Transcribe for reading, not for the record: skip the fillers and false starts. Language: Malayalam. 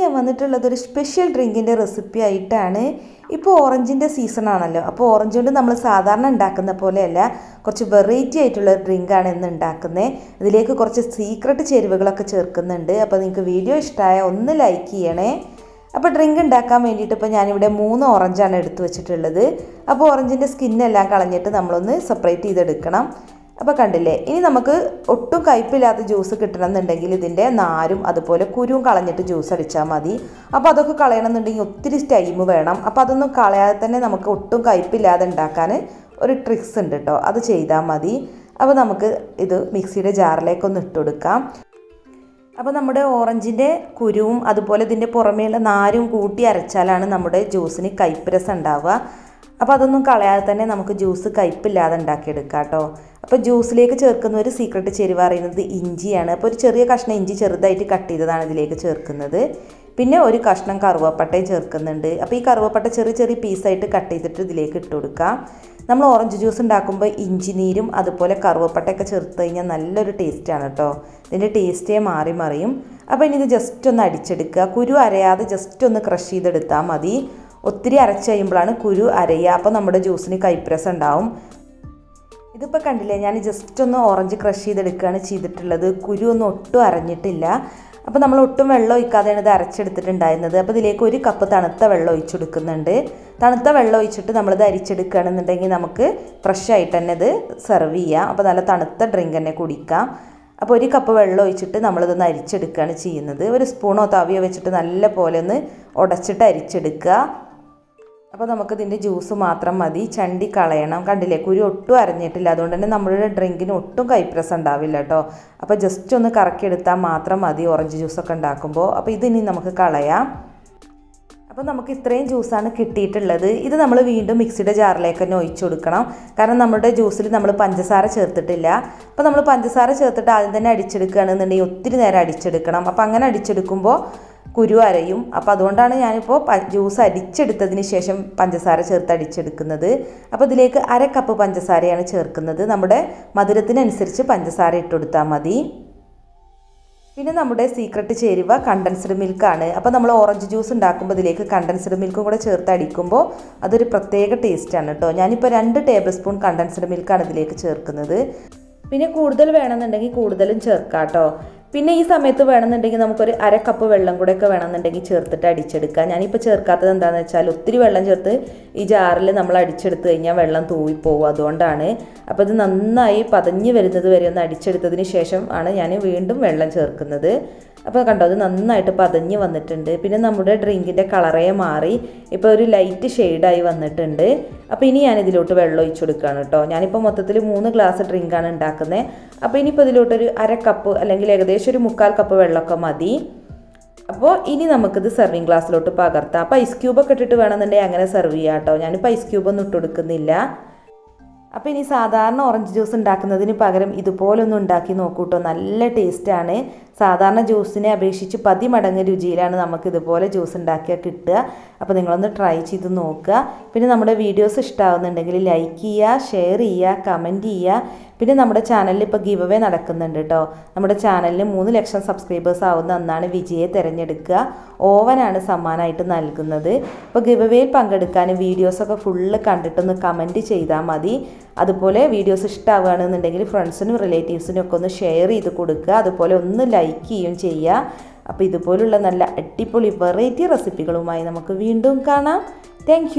ഞാൻ വന്നിട്ടുള്ളത് ഒരു സ്പെഷ്യൽ ഡ്രിങ്കിൻ്റെ റെസിപ്പി ആയിട്ടാണ്. ഇപ്പോൾ ഓറഞ്ചിൻ്റെ സീസൺ ആണല്ലോ, അപ്പോൾ ഓറഞ്ച് കൊണ്ട് നമ്മൾ സാധാരണ ഉണ്ടാക്കുന്ന പോലെയല്ല, കുറച്ച് വെറൈറ്റി ആയിട്ടുള്ള ഒരു ഡ്രിങ്കാണ് ഇന്ന് ഉണ്ടാക്കുന്നത്. ഇതിലേക്ക് കുറച്ച് സീക്രട്ട് ചേരുവകളൊക്കെ ചേർക്കുന്നുണ്ട്. അപ്പോൾ നിങ്ങൾക്ക് വീഡിയോ ഇഷ്ടമായ ഒന്ന് ലൈക്ക് ചെയ്യണേ. അപ്പോൾ ഡ്രിങ്ക് ഉണ്ടാക്കാൻ വേണ്ടിയിട്ട് ഇപ്പോൾ ഞാനിവിടെ 3 ഓറഞ്ചാണ് എടുത്തു വെച്ചിട്ടുള്ളത്. അപ്പോൾ ഓറഞ്ചിൻ്റെ സ്കിന്നെല്ലാം കളഞ്ഞിട്ട് നമ്മളൊന്ന് സെപ്പറേറ്റ് ചെയ്തെടുക്കണം. അപ്പോൾ കണ്ടില്ലേ, ഇനി നമുക്ക് ഒട്ടും കയ്പില്ലാത്ത ജ്യൂസ് കിട്ടണമെന്നുണ്ടെങ്കിൽ ഇതിൻ്റെ നാരും അതുപോലെ കുരുവും കളഞ്ഞിട്ട് ജ്യൂസ് അടിച്ചാൽ മതി. അപ്പോൾ അതൊക്കെ കളയണമെന്നുണ്ടെങ്കിൽ ഒത്തിരി ടൈം വേണം. അപ്പോൾ അതൊന്നും കളയാതെ തന്നെ നമുക്ക് ഒട്ടും കയ്പില്ലാതെ ഉണ്ടാക്കാൻ ഒരു ട്രിക്സ് ഉണ്ട് കേട്ടോ, അത് ചെയ്താൽ മതി. അപ്പോൾ നമുക്ക് ഇത് മിക്സിയുടെ ജാറിലേക്കൊന്ന് ഇട്ട് കൊടുക്കാം. അപ്പോൾ നമ്മുടെ ഓറഞ്ചിൻ്റെ കുരുവും അതുപോലെ ഇതിൻ്റെ പുറമേയുള്ള നാരും കൂട്ടി അരച്ചാലാണ് നമ്മുടെ ജ്യൂസിന് കയ്പ്പ് രസം ഉണ്ടാവുക. അപ്പോൾ അതൊന്നും കളയാതെ തന്നെ നമുക്ക് ജ്യൂസ് കയ്പില്ലാതെ ഉണ്ടാക്കിയെടുക്കാം കേട്ടോ. അപ്പോൾ ജ്യൂസിലേക്ക് ചേർക്കുന്ന ഒരു സീക്രട്ട് ചേരുവ പറയുന്നത് ഇഞ്ചിയാണ്. അപ്പോൾ ഒരു ചെറിയ കഷ്ണം ഇഞ്ചി ചെറുതായിട്ട് കട്ട് ചെയ്തതാണ് ഇതിലേക്ക് ചേർക്കുന്നത്. പിന്നെ ഒരു കഷ്ണം കറുവപ്പട്ടയും ചേർക്കുന്നുണ്ട്. അപ്പോൾ ഈ കറുവപ്പട്ട ചെറിയ ചെറിയ പീസായിട്ട് കട്ട് ചെയ്തിട്ട് ഇതിലേക്ക് ഇട്ട് കൊടുക്കാം. നമ്മൾ ഓറഞ്ച് ജ്യൂസ് ഉണ്ടാക്കുമ്പോൾ ഇഞ്ചി നീരും അതുപോലെ കറുവപ്പട്ടയൊക്കെ ചേർത്ത് കഴിഞ്ഞാൽ നല്ലൊരു ടേസ്റ്റാണ് കേട്ടോ. ഇതിൻ്റെ ടേസ്റ്റേ മാറി മറിയും. അപ്പോൾ ഇനി ഇത് ജസ്റ്റ് ഒന്ന് അടിച്ചെടുക്കുക. കുരു അരയാതെ ജസ്റ്റ് ഒന്ന് ക്രഷ് ചെയ്തെടുത്താൽ മതി. ഒത്തിരി അരച്ച് കഴിയുമ്പോഴാണ് കുരു അരയുക. അപ്പോൾ നമ്മുടെ ജ്യൂസിന് കയ്പ്പ് രസം ഉണ്ടാവും. ഇതിപ്പോൾ കണ്ടില്ലേ, ഞാൻ ജസ്റ്റ് ഒന്ന് ഓറഞ്ച് ക്രഷ് ചെയ്തെടുക്കുകയാണ് ചെയ്തിട്ടുള്ളത്. കുരു ഒന്നും ഒട്ടും അരഞ്ഞിട്ടില്ല. അപ്പോൾ നമ്മൾ ഒട്ടും വെള്ളം ഒഴിക്കാതെയാണ് ഇത് അരച്ചെടുത്തിട്ടുണ്ടായിരുന്നത്. അപ്പോൾ ഇതിലേക്ക് 1 കപ്പ് തണുത്ത വെള്ളം ഒഴിച്ചെടുക്കുന്നുണ്ട്. തണുത്ത വെള്ളം ഒഴിച്ചിട്ട് നമ്മളിത് അരിച്ചെടുക്കുകയാണെന്നുണ്ടെങ്കിൽ നമുക്ക് ഫ്രഷ് ആയിട്ട് തന്നെ ഇത് സെർവ് ചെയ്യാം. അപ്പോൾ നല്ല തണുത്ത ഡ്രിങ്ക് തന്നെ കുടിക്കാം. അപ്പോൾ 1 കപ്പ് വെള്ളം ഒഴിച്ചിട്ട് നമ്മളിതൊന്ന് അരിച്ചെടുക്കുകയാണ് ചെയ്യുന്നത്. ഒരു സ്പൂണോ തവിയോ വെച്ചിട്ട് നല്ല പോലെ ഒന്ന് ഉടച്ചിട്ട് അരിച്ചെടുക്കുക. അപ്പോൾ നമുക്കിതിൻ്റെ ജ്യൂസ് മാത്രം മതി, ചണ്ടി കളയണം. കണ്ടില്ലേ, കുരു ഒട്ടും അരഞ്ഞിട്ടില്ല. അതുകൊണ്ട് തന്നെ നമ്മളുടെ ഡ്രിങ്കിന് ഒട്ടും കയ്പ്പ് രസം ഉണ്ടാവില്ല കേട്ടോ. അപ്പോൾ ജസ്റ്റ് ഒന്ന് കറക്കിയെടുത്താൽ മാത്രം മതി ഓറഞ്ച് ജ്യൂസൊക്കെ ഉണ്ടാക്കുമ്പോൾ. അപ്പോൾ ഇതിനി നമുക്ക് കളയാം. അപ്പോൾ നമുക്ക് ഇത്രയും ജ്യൂസാണ് കിട്ടിയിട്ടുള്ളത്. ഇത് നമ്മൾ വീണ്ടും മിക്സിയുടെ ജാറിലേക്ക് തന്നെ ഒഴിച്ചു കൊടുക്കണം. കാരണം നമ്മുടെ ജ്യൂസിൽ നമ്മൾ പഞ്ചസാര ചേർത്തിട്ടില്ല. അപ്പോൾ നമ്മൾ പഞ്ചസാര ചേർത്തിട്ട് ആദ്യം തന്നെ അടിച്ചെടുക്കുകയാണെന്നുണ്ടെങ്കിൽ ഒത്തിരി നേരം അടിച്ചെടുക്കണം. അപ്പോൾ അങ്ങനെ അടിച്ചെടുക്കുമ്പോൾ കുരു അരയും. അപ്പോൾ അതുകൊണ്ടാണ് ഞാനിപ്പോൾ ജ്യൂസ് അടിച്ചെടുത്തതിന് ശേഷം പഞ്ചസാര ചേർത്ത് അടിച്ചെടുക്കുന്നത്. അപ്പോൾ ഇതിലേക്ക് 1/2 കപ്പ് പഞ്ചസാരയാണ് ചേർക്കുന്നത്. നമ്മുടെ മധുരത്തിനനുസരിച്ച് പഞ്ചസാര ഇട്ട് കൊടുത്താൽ മതി. പിന്നെ നമ്മുടെ സീക്രട്ട് ചേരുവ കണ്ടൻസ്ഡ് മിൽക്കാണ്. അപ്പോൾ നമ്മൾ ഓറഞ്ച് ജ്യൂസ് ഉണ്ടാക്കുമ്പോൾ ഇതിലേക്ക് കണ്ടൻസ്ഡ് മിൽക്കും കൂടെ ചേർത്ത് അടിക്കുമ്പോൾ അതൊരു പ്രത്യേക ടേസ്റ്റാണ് കേട്ടോ. ഞാനിപ്പോൾ 2 ടേബിൾ സ്പൂൺ കണ്ടൻസ്ഡ് മിൽക്കാണ് ഇതിലേക്ക് ചേർക്കുന്നത്. പിന്നെ കൂടുതൽ വേണമെന്നുണ്ടെങ്കിൽ കൂടുതലും ചേർക്കാം കേട്ടോ. പിന്നെ ഈ സമയത്ത് വേണമെന്നുണ്ടെങ്കിൽ നമുക്കൊരു 1/2 കപ്പ് വെള്ളം കൂടെയൊക്കെ വേണമെന്നുണ്ടെങ്കിൽ ചേർത്തിട്ട് അടിച്ചെടുക്കാം. ഞാനിപ്പോൾ ചേർക്കാത്തത് എന്താണെന്ന് വെച്ചാൽ ഒത്തിരി വെള്ളം ചേർത്ത് ഈ ജാറിൽ നമ്മൾ അടിച്ചെടുത്ത് കഴിഞ്ഞാൽ വെള്ളം തൂവിപ്പോവും, അതുകൊണ്ടാണ്. അപ്പോൾ ഇത് നന്നായി പതഞ്ഞ് വരുന്നത് വരെ ഒന്ന് അടിച്ചെടുത്തതിന് ശേഷം ആണ് ഞാൻ വീണ്ടും വെള്ളം ചേർക്കുന്നത്. അപ്പോൾ കണ്ടോ, അത് നന്നായിട്ട് പതഞ്ഞ് വന്നിട്ടുണ്ട്. പിന്നെ നമ്മുടെ ഡ്രിങ്കിൻ്റെ കളറേ മാറി, ഇപ്പോൾ ഒരു ലൈറ്റ് ഷെയ്ഡായി വന്നിട്ടുണ്ട്. അപ്പോൾ ഇനി ഞാനിതിലോട്ട് വെള്ളം ഒഴിച്ചു കൊടുക്കുകയാണ് കേട്ടോ. ഞാനിപ്പോൾ മൊത്തത്തിൽ 3 ഗ്ലാസ് ഡ്രിങ്കാണ് ഉണ്ടാക്കുന്നത്. അപ്പോൾ ഇനിയിപ്പോൾ ഇതിലോട്ടൊരു 1/2 കപ്പ് അല്ലെങ്കിൽ ഏകദേശം ഒരു 3/4 കപ്പ് വെള്ളമൊക്കെ മതി. അപ്പോൾ ഇനി നമുക്കിത് സെർവിങ് ഗ്ലാസ്സിലോട്ട് പകർത്താം. അപ്പോൾ ഐസ് ക്യൂബൊക്കെ ഇട്ടിട്ട് വേണമെന്നുണ്ടെങ്കിൽ അങ്ങനെ സെർവ് ചെയ്യാം കേട്ടോ. ഞാനിപ്പോൾ ഐസ് ക്യൂബൊന്നും ഇട്ട് കൊടുക്കുന്നില്ല. അപ്പോൾ ഇനി സാധാരണ ഓറഞ്ച് ജ്യൂസ് ഉണ്ടാക്കുന്നതിന് പകരം ഇതുപോലൊന്ന് ഉണ്ടാക്കി നോക്കൂ കേട്ടോ. നല്ല ടേസ്റ്റാണ്. സാധാരണ ജ്യൂസിനെ അപേക്ഷിച്ച് 10 മടങ്ങ് രുചിയിലാണ് നമുക്ക് ഇതുപോലെ ജ്യൂസ് ഉണ്ടാക്കിയാൽ കിട്ടുക. അപ്പോൾ നിങ്ങളൊന്ന് ട്രൈ ചെയ്ത് നോക്കുക. പിന്നെ നമ്മുടെ വീഡിയോസ് ഇഷ്ടമാവുന്നുണ്ടെങ്കിൽ ലൈക്ക് ചെയ്യുക, ഷെയർ ചെയ്യുക, കമൻറ്റ് ചെയ്യുക. പിന്നെ നമ്മുടെ ചാനലിൽ ഇപ്പോൾ ഗിവ് അവേ നടക്കുന്നുണ്ട് കേട്ടോ. നമ്മുടെ ചാനലിന് 3 ലക്ഷം സബ്സ്ക്രൈബേഴ്സ് ആവുന്ന അന്നാണ് വിജയെ തിരഞ്ഞെടുക്കുക. ഓവനാണ് സമ്മാനമായിട്ട് നൽകുന്നത്. അപ്പോൾ ഗിവ് അവേയിൽ പങ്കെടുക്കാൻ വീഡിയോസൊക്കെ ഫുള്ള് കണ്ടിട്ടൊന്ന് കമൻറ്റ് ചെയ്താൽ മതി. അതുപോലെ വീഡിയോസ് ഇഷ്ടമാവുകയാണെന്നുണ്ടെങ്കിൽ ഫ്രണ്ട്സിനും റിലേറ്റീവ്സിനും ഒക്കെ ഒന്ന് ഷെയർ ചെയ്ത് കൊടുക്കുക. അതുപോലെ ഒന്ന് ലൈക്ക് ചെയ്യുകയും ചെയ്യുക. അപ്പോൾ ഇതുപോലുള്ള നല്ല അടിപൊളി വെറൈറ്റി റെസിപ്പികളുമായി നമുക്ക് വീണ്ടും കാണാം. താങ്ക്